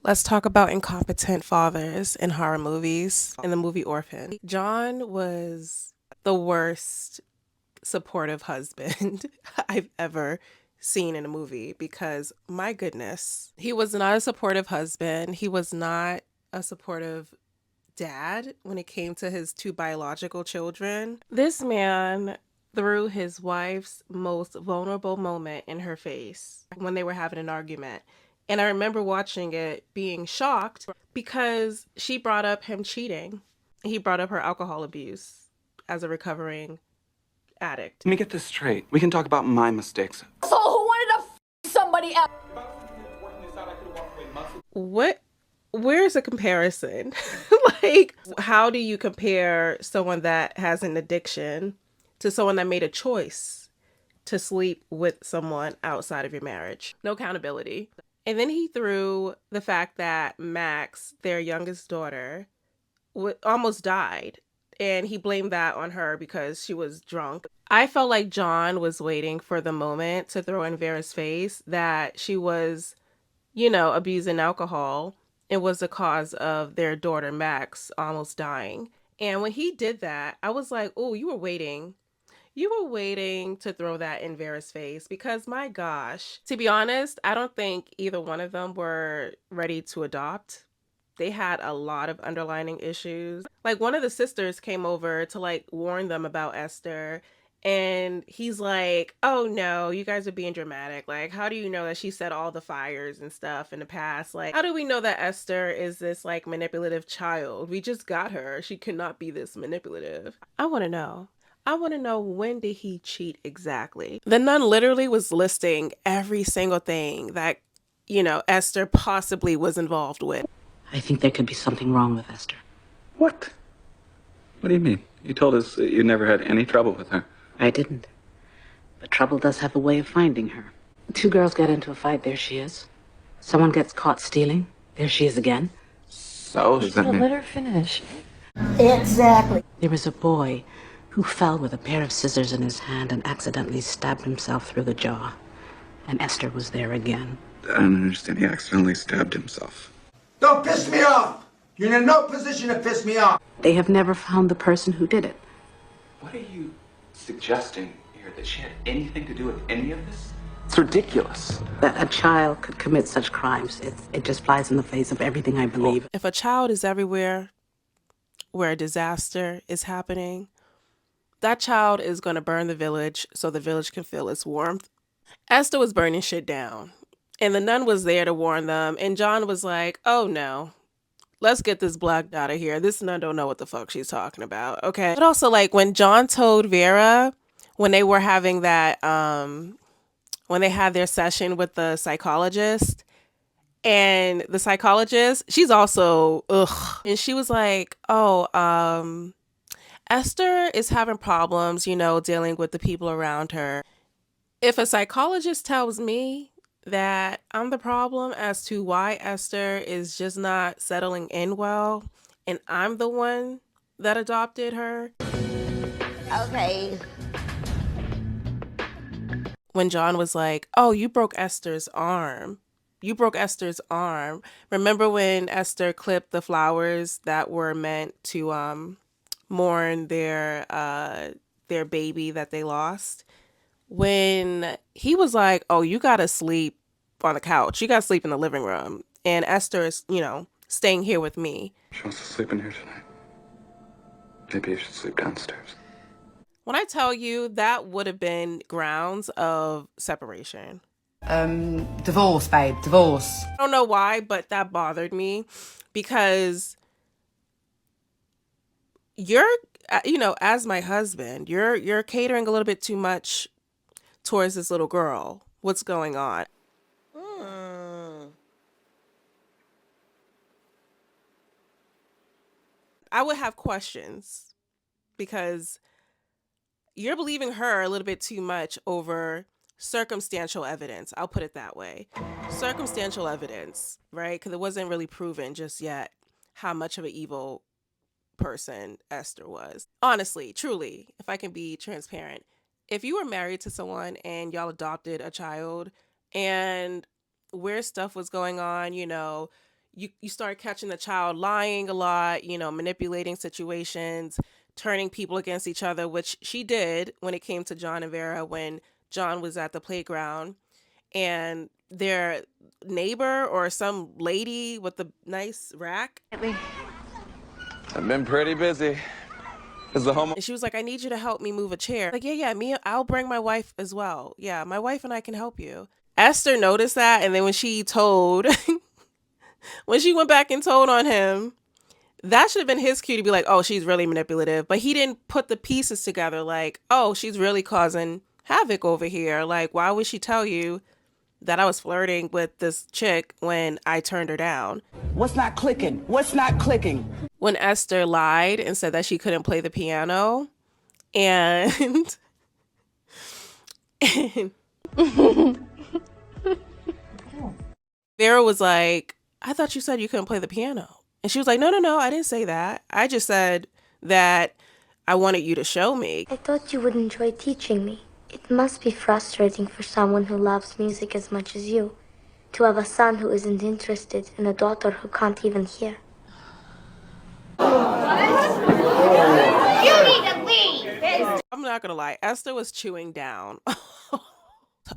Let's talk about incompetent fathers in horror movies. In the movie Orphan, John was the worst supportive husband I've ever seen in a movie because, my goodness, he was not a supportive husband. He was not a supportive dad when it came to his two biological children. This man threw his wife's most vulnerable moment in her face when they were having an argument. And I remember watching it being shocked because she brought up him cheating. He brought up her alcohol abuse as a recovering addict. Let me get this straight. We can talk about my mistakes. So who wanted to somebody else? What? Where's the comparison? Like, how do you compare someone that has an addiction to someone that made a choice to sleep with someone outside of your marriage? No accountability. And then he threw the fact that Max, their youngest daughter, almost died. And he blamed that on her because she was drunk. I felt like John was waiting for the moment to throw in Vera's face that she was, abusing alcohol. It was the cause of their daughter, Max, almost dying. And when he did that, I was like, oh, you were waiting. You were waiting to throw that in Vera's face because, my gosh, to be honest, I don't think either one of them were ready to adopt. They had a lot of underlying issues. Like, one of the sisters came over to warn them about Esther, and he's like, oh no, you guys are being dramatic. Like, how do you know that she set all the fires and stuff in the past? Like, how do we know that Esther is this manipulative child? We just got her. She could not be this manipulative. I want to know. I want to know, when did he cheat exactly? The nun literally was listing every single thing that, Esther possibly was involved with. I think there could be something wrong with Esther. What? What do you mean? You told us that you never had any trouble with her. I didn't. But trouble does have a way of finding her. Two girls get into a fight, there she is. Someone gets caught stealing, there she is again. So, does that mean... Let her finish. Exactly. There was a boy who fell with a pair of scissors in his hand and accidentally stabbed himself through the jaw. And Esther was there again. I don't understand. He accidentally stabbed himself. Don't piss me off! You're in no position to piss me off! They have never found the person who did it. What are you suggesting here? That she had anything to do with any of this? It's ridiculous. That a child could commit such crimes, it just flies in the face of everything I believe. If a child is everywhere where a disaster is happening, that child is going to burn the village so the village can feel its warmth. Esther was burning shit down, and the nun was there to warn them, and John was like, oh no, let's get this black out of here. This nun don't know what the fuck she's talking about, okay? But also, when John told Vera, when they were having that, when they had their session with the psychologist, and the psychologist, she's also, ugh. And she was like, oh, Esther is having problems, dealing with the people around her. If a psychologist tells me that I'm the problem as to why Esther is just not settling in well, and I'm the one that adopted her. Okay. When John was like, oh, you broke Esther's arm. You broke Esther's arm. Remember when Esther clipped the flowers that were meant to mourn their baby that they lost? When he was like, oh, you gotta sleep on the couch. You gotta sleep in the living room. And Esther is, staying here with me. She wants to sleep in here tonight. Maybe you should sleep downstairs. When I tell you, that would have been grounds of separation. Divorce, babe, divorce. I don't know why, but that bothered me because you're, as my husband, you're catering a little bit too much towards this little girl. What's going on? I would have questions because you're believing her a little bit too much over circumstantial evidence. I'll put it that way. Circumstantial evidence, right? Because it wasn't really proven just yet how much of an evil person Esther was. Honestly, truly, if I can be transparent, if you were married to someone and y'all adopted a child and where stuff was going on, you start catching the child lying a lot, manipulating situations, turning people against each other, which she did when it came to John and Vera when John was at the playground and their neighbor or some lady with the nice rack. I've been pretty busy. Is the home? And she was like, I need you to help me move a chair. Like, yeah, I'll bring my wife as well. Yeah, my wife and I can help you. Esther noticed that. And then when she went back and told on him, that should have been his cue to be like, oh, she's really manipulative. But he didn't put the pieces together like, oh, she's really causing havoc over here. Like, why would she tell you that I was flirting with this chick when I turned her down? What's not clicking? What's not clicking? When Esther lied and said that she couldn't play the piano and Vera was like, I thought you said you couldn't play the piano. And she was like, no, I didn't say that. I just said that I wanted you to show me. I thought you would enjoy teaching me. It must be frustrating for someone who loves music as much as you, to have a son who isn't interested and a daughter who can't even hear. You need to leave. I'm not going to lie. Esther was chewing down.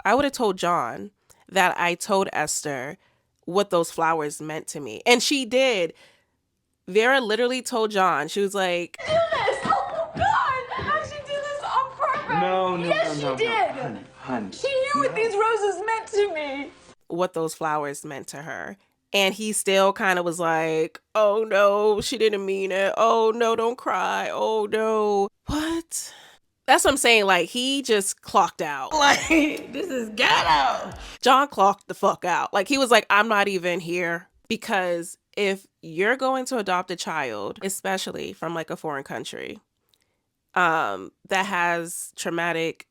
I would have told John that I told Esther what those flowers meant to me. And she did. Vera literally told John, she was like, Do this. Oh, God. How'd she do this on purpose? No, Yes, she did. Honey. She knew what these roses meant to me. what those flowers meant to her. And he still kind of was like, oh no, she didn't mean it. Oh no, don't cry. Oh no. What? That's what I'm saying. Like, he just clocked out. Like, this is ghetto. John clocked the fuck out. Like, he was like, I'm not even here. Because if you're going to adopt a child, especially from like a foreign country, that has traumatic,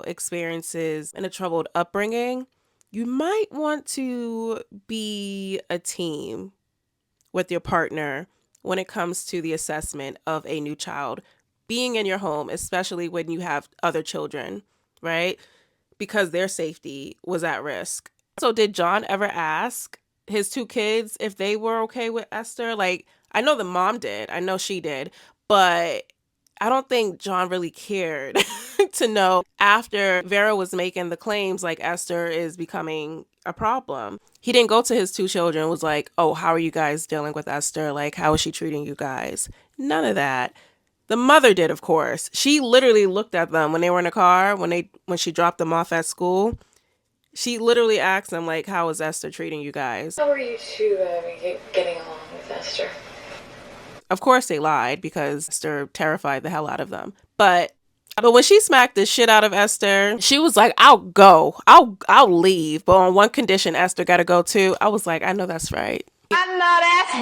experiences and a troubled upbringing, you might want to be a team with your partner when it comes to the assessment of a new child being in your home, especially when you have other children, right? Because their safety was at risk. So did John ever ask his two kids if they were okay with Esther? Like, I know the mom did. I know she did. But I don't think John really cared to know after Vera was making the claims like Esther is becoming a problem. He didn't go to his two children and was like, oh, how are you guys dealing with Esther? Like, how is she treating you guys? None of that. The mother did, of course. She literally looked at them when they were in the car, when she dropped them off at school. She literally asked them, like, how is Esther treating you guys? How are you two getting along with Esther? Of course they lied because Esther terrified the hell out of them. But when she smacked the shit out of Esther, she was like, I'll go. I'll leave. But on one condition, Esther got to go too. I was like, I know that's right. I know that's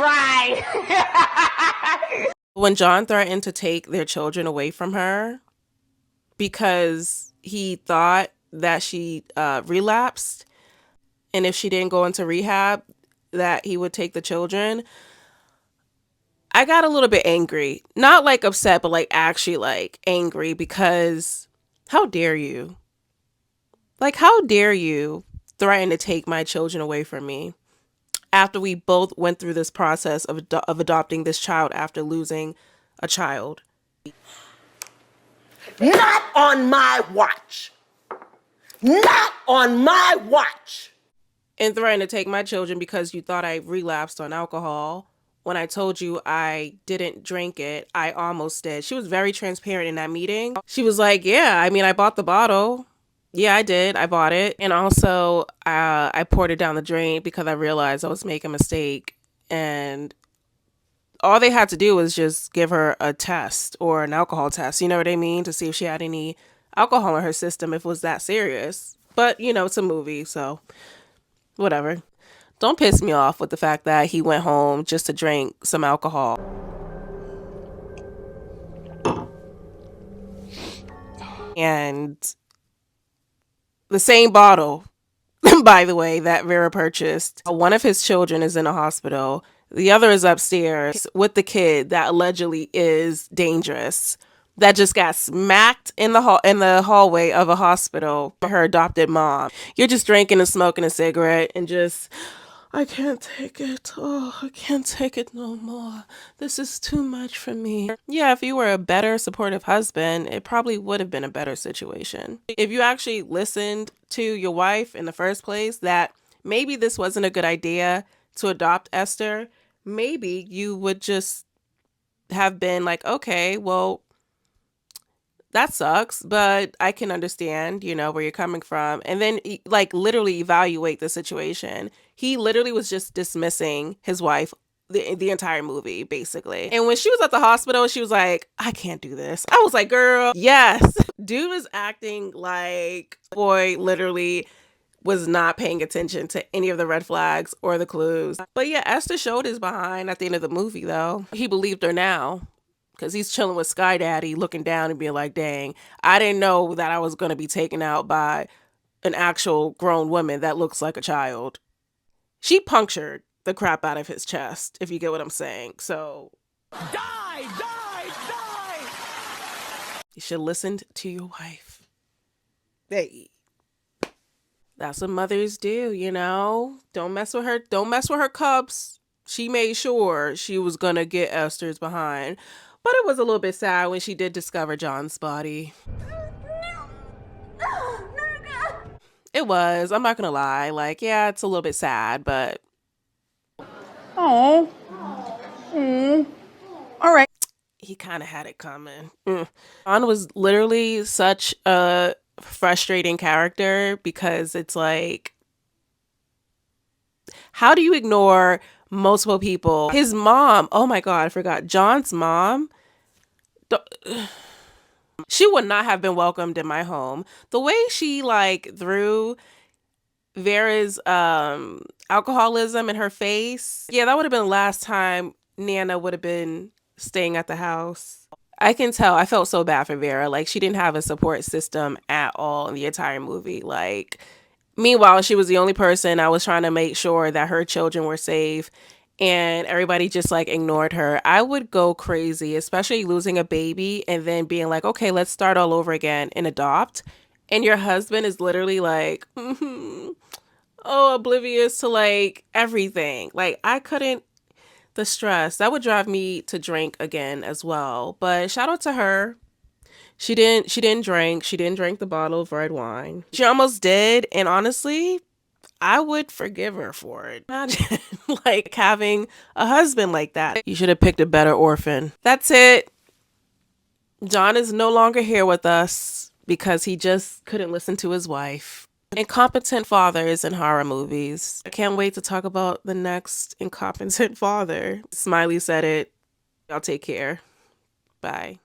right. When John threatened to take their children away from her because he thought that she relapsed, and if she didn't go into rehab, that he would take the children, I got a little bit angry. Not like upset, but like actually like angry, because how dare you? Like, how dare you threaten to take my children away from me after we both went through this process of adopting this child after losing a child? Not on my watch. Not on my watch. And threaten to take my children because you thought I relapsed on alcohol. When I told you I didn't drink it, I almost did. She was very transparent in that meeting. She was like, yeah, I mean, I bought the bottle. Yeah, I did. I bought it. And also, I poured it down the drain because I realized I was making a mistake. And all they had to do was just give her a test or an alcohol test, you know what I mean? To see if she had any alcohol in her system, if it was that serious. But, it's a movie, so whatever. Don't piss me off with the fact that he went home just to drink some alcohol. And the same bottle, by the way, that Vera purchased. One of his children is in a hospital. The other is upstairs with the kid that allegedly is dangerous, that just got smacked in the hallway of a hospital by her adopted mom. You're just drinking and smoking a cigarette and just, I can't take it. Oh, I can't take it no more. This is too much for me. Yeah, if you were a better supportive husband, it probably would have been a better situation. If you actually listened to your wife in the first place, that maybe this wasn't a good idea to adopt Esther, maybe you would just have been like, okay, well, that sucks, but I can understand, where you're coming from. And then like literally evaluate the situation. He literally was just dismissing his wife the entire movie, basically. And when she was at the hospital, she was like, I can't do this. I was like, girl, yes. Dude was acting like boy literally was not paying attention to any of the red flags or the clues. But yeah, Esther showed his behind at the end of the movie, though. He believed her now. Because he's chilling with Sky Daddy, looking down and being like, dang, I didn't know that I was going to be taken out by an actual grown woman that looks like a child. She punctured the crap out of his chest, if you get what I'm saying. So, die! You should have listened to your wife. Hey. That's what mothers do, Don't mess with her. Don't mess with her cubs. She made sure she was going to get Esther's behind. But it was a little bit sad when she did discover John's body. It was. I'm not going to lie. Like, yeah, it's a little bit sad, but... Oh. All right. He kind of had it coming. John was literally such a frustrating character because it's like... How do you ignore multiple people? His mom, oh my God, I forgot. John's mom, she would not have been welcomed in my home. The way she like threw Vera's alcoholism in her face. Yeah, that would have been the last time Nana would have been staying at the house. I can tell. I felt so bad for Vera. Like, she didn't have a support system at all in the entire movie. Like, meanwhile, she was the only person I was trying to make sure that her children were safe, and everybody just like ignored her. I would go crazy, especially losing a baby and then being like, okay, let's start all over again and adopt. And your husband is literally like, oblivious to like everything. Like, I couldn't, the stress that would drive me to drink again as well. But shout out to her. She didn't drink. She didn't drink the bottle of red wine. She almost did. And honestly, I would forgive her for it. Imagine like having a husband like that. You should have picked a better orphan. That's it. John is no longer here with us because he just couldn't listen to his wife. Incompetent fathers in horror movies. I can't wait to talk about the next incompetent father. Smiley said it. Y'all take care. Bye.